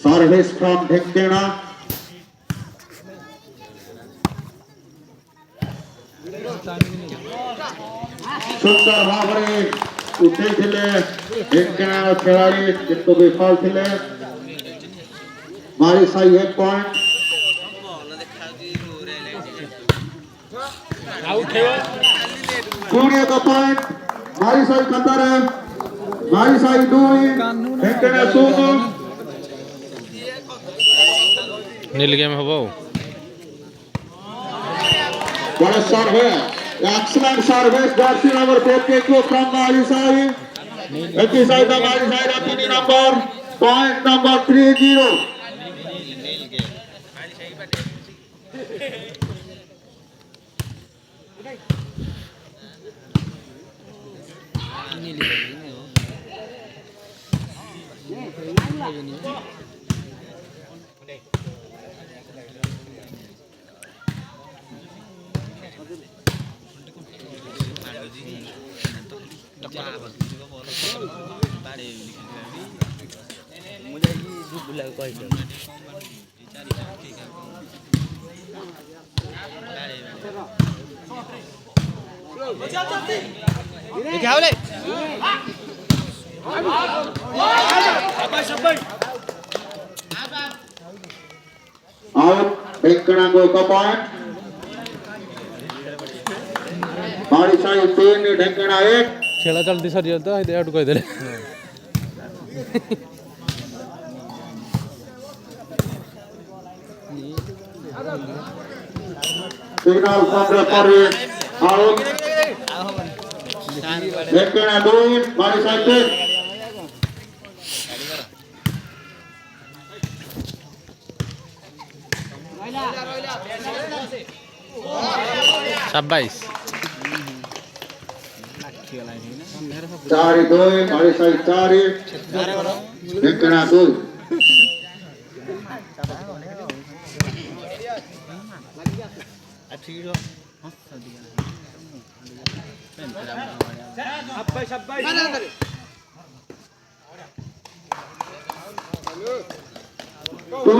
Service from Dhekena. सुंदर भावरे उठे थिले ढेंकेना खिलाड़ी किंतु विफल थिले मारी साई 1 पॉइंट पूरे का पॉइंट मारी साई खतर है मारी साई 2 ढेंकेना 0 नील गेम हबो बड़ा सर्व है excellent service jersey number 42 from Marisai exercise the Marisai Rapini number point number 30 out Dhekena go ka point Marisai 3 Dhekena 1 खेला चलती सर जाता है तो कोई दे signal from referee out Dhekena 2 Marisai 3 27 4 2 Marisai 4 Dhekena 2 2